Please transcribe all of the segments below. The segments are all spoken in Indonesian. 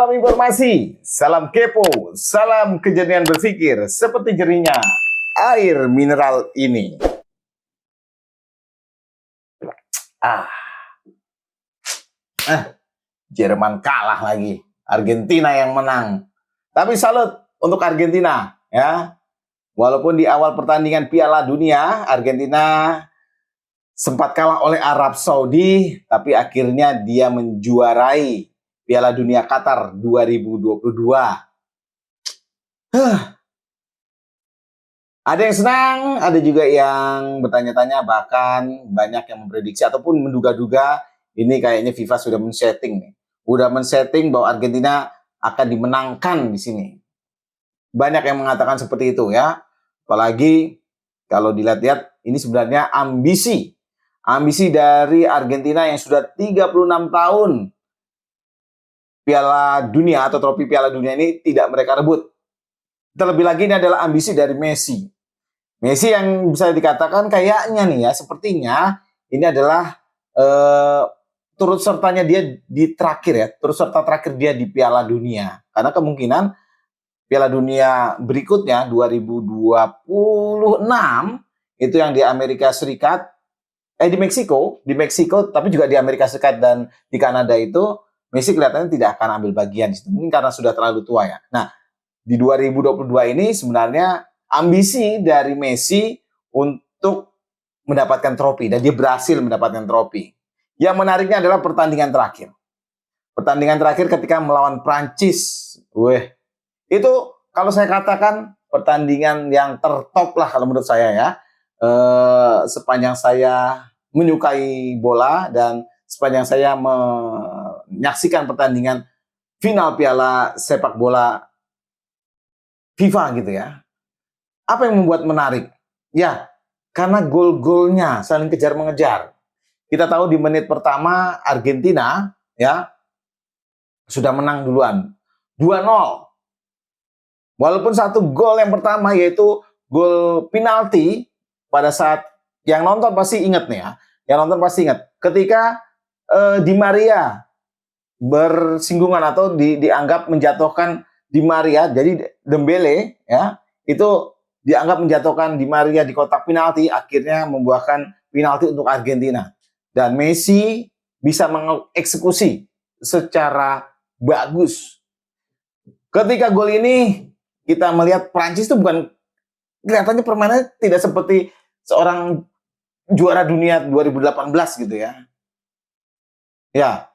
Salam informasi, salam kepo, salam kejenian berpikir seperti jernihnya air mineral ini. Ah, Jerman kalah lagi, Argentina yang menang. Tapi salut untuk Argentina, ya. Walaupun di awal pertandingan Piala Dunia, Argentina sempat kalah oleh Arab Saudi, tapi akhirnya dia menjuarai Piala Dunia Qatar 2022. Ada yang senang, ada juga yang bertanya-tanya, bahkan banyak yang memprediksi ataupun menduga-duga ini kayaknya FIFA sudah men-setting nih. Udah men-setting bahwa Argentina akan dimenangkan di sini. Banyak yang mengatakan seperti itu ya. Apalagi kalau dilihat-lihat ini sebenarnya ambisi dari Argentina yang sudah 36 tahun Piala Dunia atau trofi Piala Dunia ini tidak mereka rebut. Terlebih lagi ini adalah ambisi dari Messi. Messi yang bisa dikatakan kayaknya nih ya, sepertinya ini adalah turut sertanya dia di terakhir ya, turut serta terakhir dia di Piala Dunia. Karena kemungkinan Piala Dunia berikutnya 2026 itu yang di Amerika Serikat, di Meksiko, tapi juga di Amerika Serikat dan di Kanada itu Messi kelihatannya tidak akan ambil bagian di situ. Mungkin karena sudah terlalu tua ya. Nah, di 2022 ini sebenarnya ambisi dari Messi untuk mendapatkan trofi dan dia berhasil mendapatkan trofi. Yang menariknya adalah pertandingan terakhir. Pertandingan terakhir ketika melawan Prancis. Itu kalau saya katakan pertandingan yang tertop lah kalau menurut saya ya. Sepanjang saya menyukai bola dan sepanjang saya menyaksikan pertandingan final Piala Sepak Bola FIFA gitu ya. Apa yang membuat menarik? Ya, karena gol-golnya saling kejar-mengejar. Kita tahu di menit pertama Argentina ya sudah menang duluan 2-0. Walaupun satu gol yang pertama yaitu gol penalti, pada saat yang nonton pasti ingat nih ya. Yang nonton pasti ingat ketika Di Maria bersinggungan atau dianggap menjatuhkan Di Maria, jadi Dembele ya, itu dianggap menjatuhkan Di Maria di kotak penalti, akhirnya membuahkan penalti untuk Argentina. Dan Messi bisa mengeksekusi secara bagus. Ketika gol ini kita melihat Prancis itu bukan, kelihatannya permainannya tidak seperti seorang juara dunia 2018 gitu ya. Ya,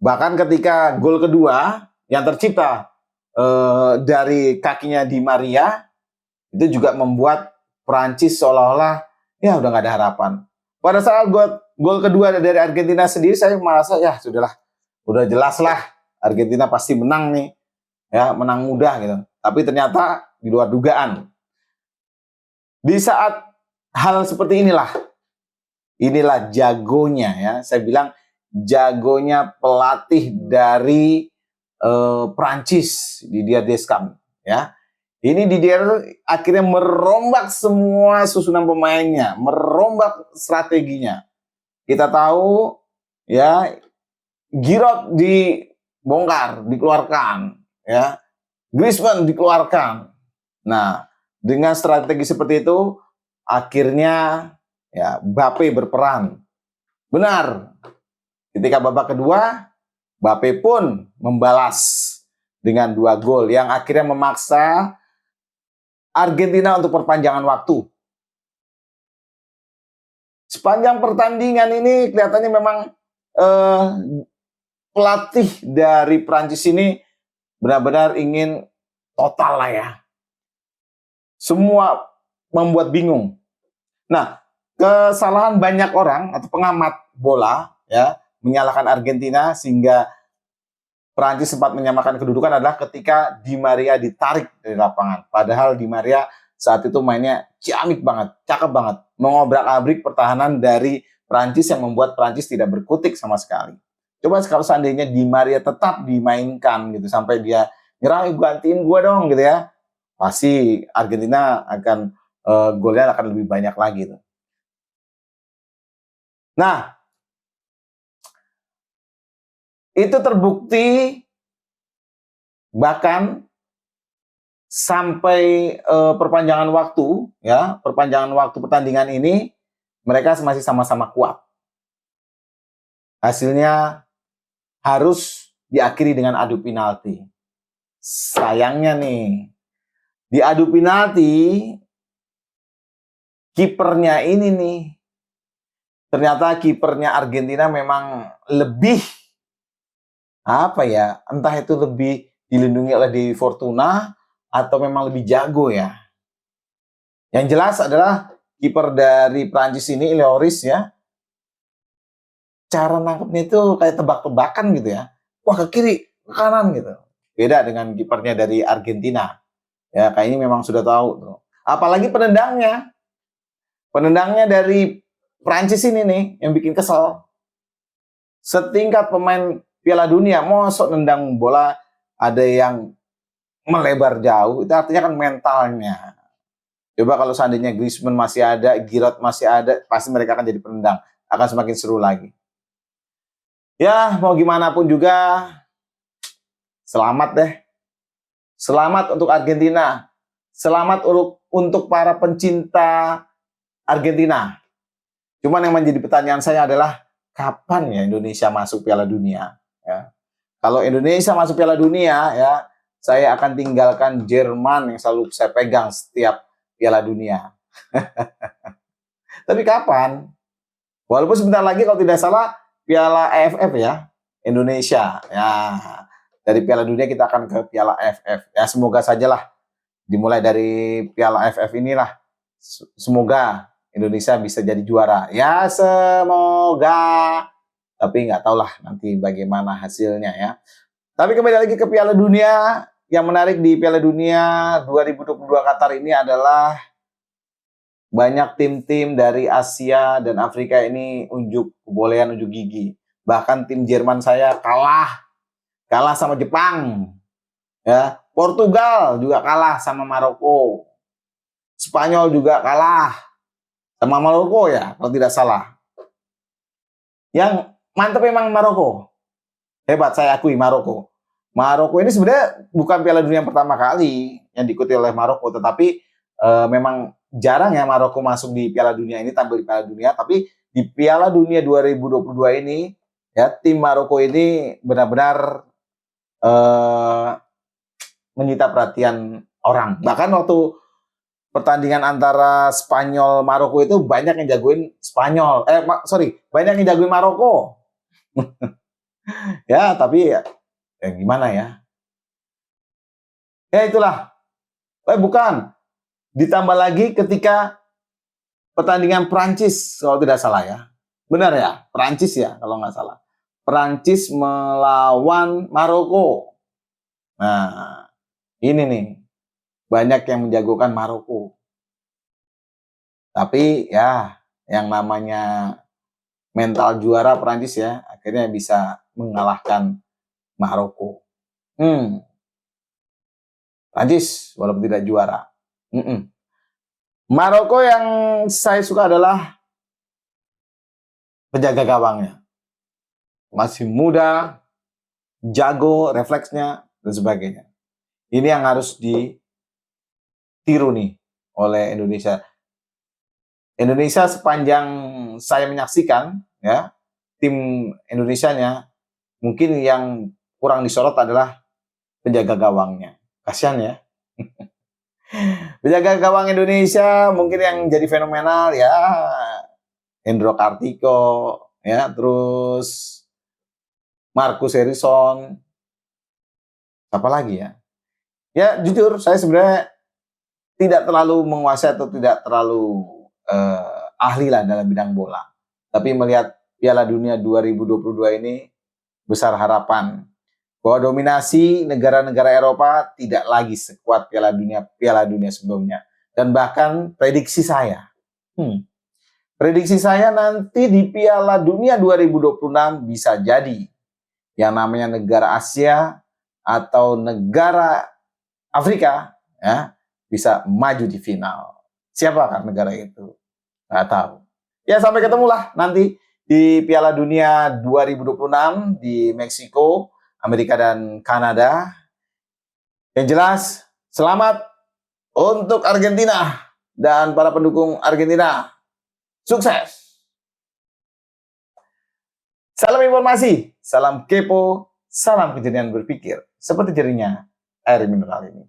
bahkan ketika gol kedua yang tercipta dari kakinya Di Maria itu juga membuat Prancis seolah-olah ya udah nggak ada harapan. Pada saat gol kedua dari Argentina sendiri saya merasa ya sudahlah, udah jelas lah Argentina pasti menang nih ya, menang mudah gitu. Tapi ternyata di luar dugaan. Di saat hal seperti inilah jagonya ya, saya bilang jagonya pelatih dari Prancis, Didier Deschamps ya. Ini Didier akhirnya merombak semua susunan pemainnya, merombak strateginya. Kita tahu ya, Giroud dibongkar, dikeluarkan ya. Griezmann dikeluarkan. Nah, dengan strategi seperti itu akhirnya ya Mbappe berperan. Benar. Ketika babak kedua Mbappe pun membalas dengan 2 gol yang akhirnya memaksa Argentina untuk perpanjangan waktu. Sepanjang pertandingan ini kelihatannya memang pelatih dari Prancis ini benar-benar ingin total lah ya. Semua membuat bingung. Nah, kesalahan banyak orang atau pengamat bola ya menyalahkan Argentina sehingga Prancis sempat menyamakan kedudukan adalah ketika Di Maria ditarik dari lapangan. Padahal Di Maria saat itu mainnya ciamik banget, cakep banget, mengobrak-abrik pertahanan dari Prancis yang membuat Prancis tidak berkutik sama sekali. Coba kalau seandainya Di Maria tetap dimainkan gitu sampai dia nyerah, gantiin gue dong gitu ya, pasti Argentina akan golnya akan lebih banyak lagi tuh. Nah, itu terbukti Bahkan sampai perpanjangan waktu, ya, perpanjangan waktu pertandingan ini mereka masih sama-sama kuat. Hasilnya harus diakhiri dengan adu penalti. Sayangnya nih, di adu penalti kipernya ini nih, ternyata kipernya Argentina memang lebih apa ya, entah itu lebih dilindungi oleh Dewi Fortuna atau memang lebih jago ya. Yang jelas adalah kiper dari Prancis ini, Lloris ya, cara nangkepnya itu kayak tebak-tebakan gitu ya. Wah, ke kiri, ke kanan gitu. Beda dengan kipernya dari Argentina. Ya, kayak ini memang sudah tahu tuh. Apalagi penendangnya. Penendangnya dari Prancis ini nih yang bikin kesel. Setingkat pemain Piala Dunia, mosok nendang bola ada yang melebar jauh, itu artinya kan mentalnya. Coba kalau seandainya Griezmann masih ada, Giroud masih ada, pasti mereka akan jadi penendang. Akan semakin seru lagi. Ya, mau gimana pun juga, selamat deh. Selamat untuk Argentina. Selamat untuk para pencinta Argentina. Cuman yang menjadi pertanyaan saya adalah, kapan ya Indonesia masuk Piala Dunia? Ya. Kalau Indonesia masuk Piala Dunia, ya, saya akan tinggalkan Jerman yang selalu saya pegang setiap Piala Dunia. Tapi kapan? Walaupun sebentar lagi kalau tidak salah Piala AFF ya, Indonesia. Ya, dari Piala Dunia kita akan ke Piala AFF. Ya, semoga sajalah dimulai dari Piala AFF inilah. Semoga Indonesia bisa jadi juara. Ya, semoga. Tapi nggak tahulah nanti bagaimana hasilnya ya. Tapi kembali lagi ke Piala Dunia. Yang menarik di Piala Dunia 2022 Qatar ini adalah banyak tim-tim dari Asia dan Afrika ini unjuk kebolehan, unjuk gigi. Bahkan tim Jerman saya kalah sama Jepang. Ya, Portugal juga kalah sama Maroko. Spanyol juga kalah sama Maroko ya, kalau tidak salah. Yang mantap memang Maroko. Hebat, saya akui Maroko. Maroko ini sebenarnya bukan Piala Dunia yang pertama kali yang diikuti oleh Maroko, tetapi memang jarang ya Maroko masuk di Piala Dunia ini, tampil di Piala Dunia. Tapi di Piala Dunia 2022 ini, ya, tim Maroko ini benar-benar menyita perhatian orang. Bahkan waktu pertandingan antara Spanyol Maroko itu banyak yang jagoin Spanyol. Banyak yang jagoin Maroko. Ya, tapi ya gimana ya? Ya itulah. Bukan. Ditambah lagi ketika pertandingan Prancis kalau tidak salah ya. Benar ya? Prancis ya kalau nggak salah. Prancis melawan Maroko. Nah, ini nih. Banyak yang menjagokan Maroko. Tapi ya, yang namanya mental juara Prancis ya, akhirnya bisa mengalahkan Maroko. Prancis walaupun tidak juara. Maroko yang saya suka adalah penjaga gawangnya. Masih muda, jago, refleksnya, dan sebagainya. Ini yang harus ditiru nih oleh Indonesia. Indonesia sepanjang saya menyaksikan, ya, tim Indonesianya mungkin yang kurang disorot adalah penjaga gawangnya. Kasihan ya. Penjaga gawang Indonesia mungkin yang jadi fenomenal ya Hendro Kartiko, ya, terus Marcus Harrison, apa lagi ya? Ya jujur saya sebenarnya tidak terlalu menguasai atau tidak terlalu ahli lah dalam bidang bola. Tapi melihat Piala Dunia 2022 ini besar harapan bahwa dominasi negara-negara Eropa tidak lagi sekuat Piala Dunia sebelumnya. Dan bahkan prediksi saya nanti di Piala Dunia 2026 bisa jadi yang namanya negara Asia atau negara Afrika ya bisa maju di final. Siapakah negara itu? Nggak tahu. Ya sampai ketemu lah nanti di Piala Dunia 2026 di Meksiko, Amerika dan Kanada. Yang jelas, selamat untuk Argentina dan para pendukung Argentina. Sukses! Salam informasi, salam kepo, salam kejenian berpikir. Seperti jerinya air mineral ini.